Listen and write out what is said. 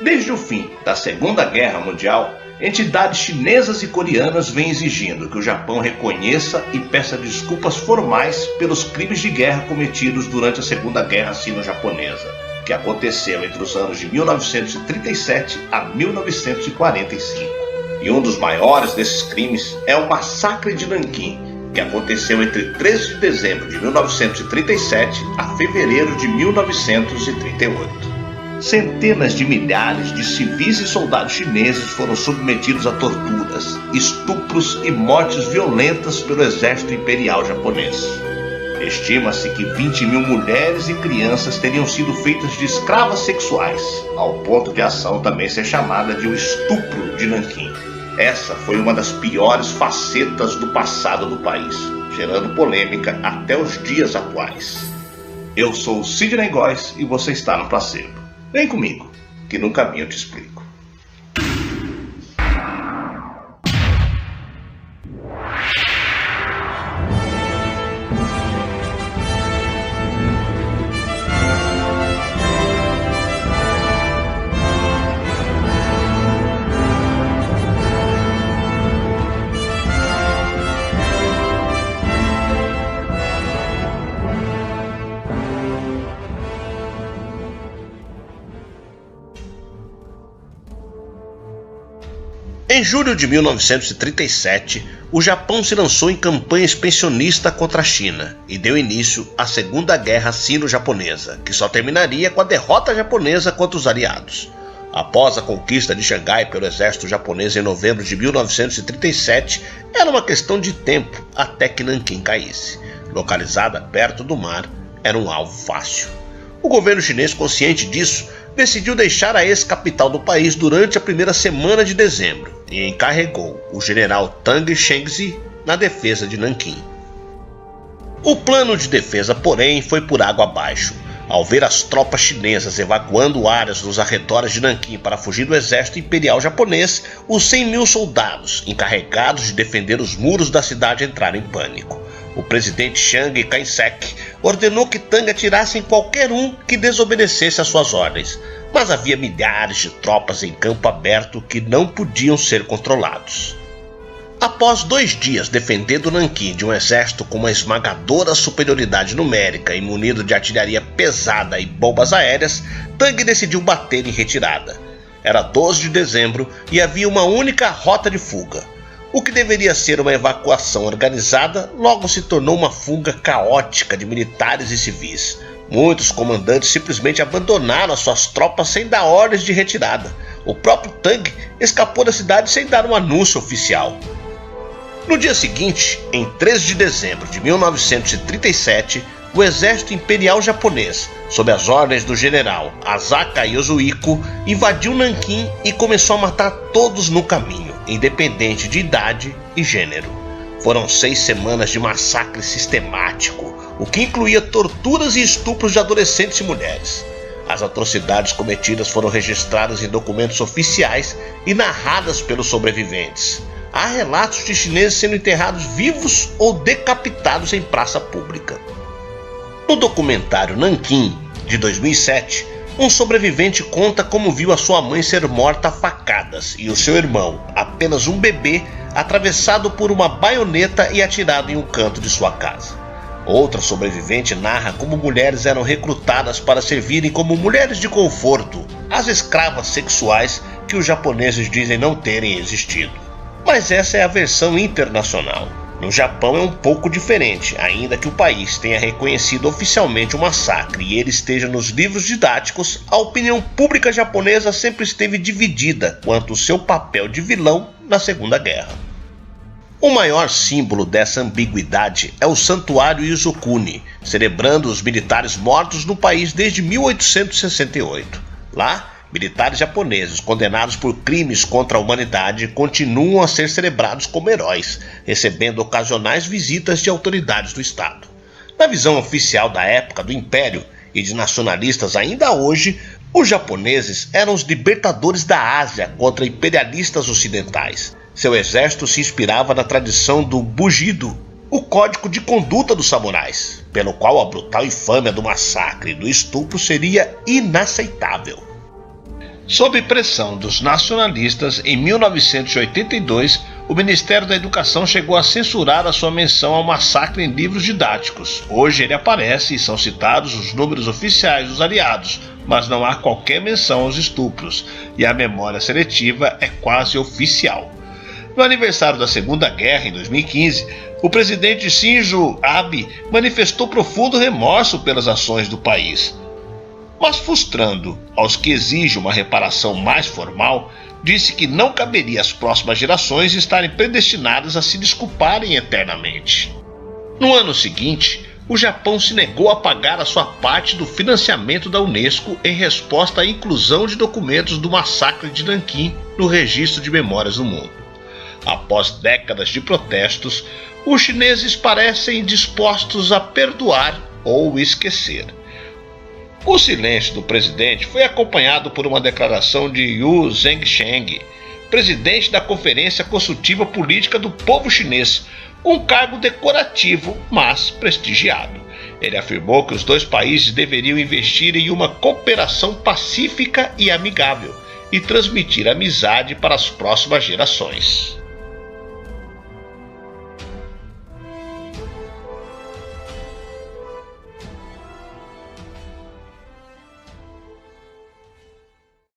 Desde o fim da Segunda Guerra Mundial, entidades chinesas e coreanas vêm exigindo que o Japão reconheça e peça desculpas formais pelos crimes de guerra cometidos durante a Segunda Guerra Sino-Japonesa, que aconteceu entre os anos de 1937 a 1945. E um dos maiores desses crimes é o Massacre de Nanquim, que aconteceu entre 13 de dezembro de 1937 a fevereiro de 1938. Centenas de milhares de civis e soldados chineses foram submetidos a torturas, estupros e mortes violentas pelo exército imperial japonês. Estima-se que 20 mil mulheres e crianças teriam sido feitas de escravas sexuais, ao ponto de a ação também ser chamada de o estupro de Nanquim. Essa foi uma das piores facetas do passado do país, gerando polêmica até os dias atuais. Eu sou o Sidney Góes e você está no Placebo. Vem comigo, que no caminho eu te explico. Em julho de 1937, o Japão se lançou em campanha expansionista contra a China e deu início à Segunda Guerra Sino-Japonesa, que só terminaria com a derrota japonesa contra os aliados. Após a conquista de Xangai pelo exército japonês em novembro de 1937, era uma questão de tempo até que Nanquim caísse. Localizada perto do mar, era um alvo fácil. O governo chinês, consciente disso, decidiu deixar a ex-capital do país durante a primeira semana de dezembro e encarregou o general Tang Shengzi na defesa de Nanquim. O plano de defesa, porém, foi por água abaixo. Ao ver as tropas chinesas evacuando áreas nos arredores de Nanquim para fugir do exército imperial japonês, os 100 mil soldados encarregados de defender os muros da cidade entraram em pânico. O presidente Chiang Kai-shek ordenou que Tang atirasse em qualquer um que desobedecesse às suas ordens, mas havia milhares de tropas em campo aberto que não podiam ser controlados. Após 2 dias defendendo Nanquim de um exército com uma esmagadora superioridade numérica e munido de artilharia pesada e bombas aéreas, Tang decidiu bater em retirada. Era 12 de dezembro e havia uma única rota de fuga. O que deveria ser uma evacuação organizada logo se tornou uma fuga caótica de militares e civis. Muitos comandantes simplesmente abandonaram as suas tropas sem dar ordens de retirada. O próprio Tang escapou da cidade sem dar um anúncio oficial. No dia seguinte, em 13 de dezembro de 1937, o exército imperial japonês, sob as ordens do general Asaka Yasuhiko, invadiu Nanquim e começou a matar todos no caminho, independente de idade e gênero. Foram 6 semanas de massacre sistemático, o que incluía torturas e estupros de adolescentes e mulheres. As atrocidades cometidas foram registradas em documentos oficiais e narradas pelos sobreviventes. Há relatos de chineses sendo enterrados vivos ou decapitados em praça pública. No documentário Nanquim, de 2007, um sobrevivente conta como viu a sua mãe ser morta a facadas e o seu irmão, apenas um bebê, atravessado por uma baioneta e atirado em um canto de sua casa. Outra sobrevivente narra como mulheres eram recrutadas para servirem como mulheres de conforto, as escravas sexuais que os japoneses dizem não terem existido. Mas essa é a versão internacional. No Japão é um pouco diferente, ainda que o país tenha reconhecido oficialmente o massacre e ele esteja nos livros didáticos, a opinião pública japonesa sempre esteve dividida quanto ao seu papel de vilão na Segunda Guerra. O maior símbolo dessa ambiguidade é o Santuário Yasukuni, celebrando os militares mortos no país desde 1868. Lá, militares japoneses condenados por crimes contra a humanidade continuam a ser celebrados como heróis, recebendo ocasionais visitas de autoridades do Estado. Na visão oficial da época do Império e de nacionalistas ainda hoje, os japoneses eram os libertadores da Ásia contra imperialistas ocidentais. Seu exército se inspirava na tradição do Bujido, o código de conduta dos samurais, pelo qual a brutal infâmia do massacre e do estupro seria inaceitável. Sob pressão dos nacionalistas, em 1982, o Ministério da Educação chegou a censurar a sua menção ao massacre em livros didáticos. Hoje ele aparece e são citados os números oficiais dos aliados, mas não há qualquer menção aos estupros, e a memória seletiva é quase oficial. No aniversário da Segunda Guerra, em 2015, o presidente Shinzo Abe manifestou profundo remorso pelas ações do país. Mas frustrando aos que exigem uma reparação mais formal, disse que não caberia às próximas gerações estarem predestinadas a se desculparem eternamente. No ano seguinte, o Japão se negou a pagar a sua parte do financiamento da Unesco em resposta à inclusão de documentos do massacre de Nanquim no Registro de Memórias do Mundo. Após décadas de protestos, os chineses parecem dispostos a perdoar ou esquecer. O silêncio do presidente foi acompanhado por uma declaração de Yu Zhengsheng, presidente da Conferência Consultiva Política do Povo Chinês, um cargo decorativo, mas prestigiado. Ele afirmou que os dois países deveriam investir em uma cooperação pacífica e amigável e transmitir amizade para as próximas gerações.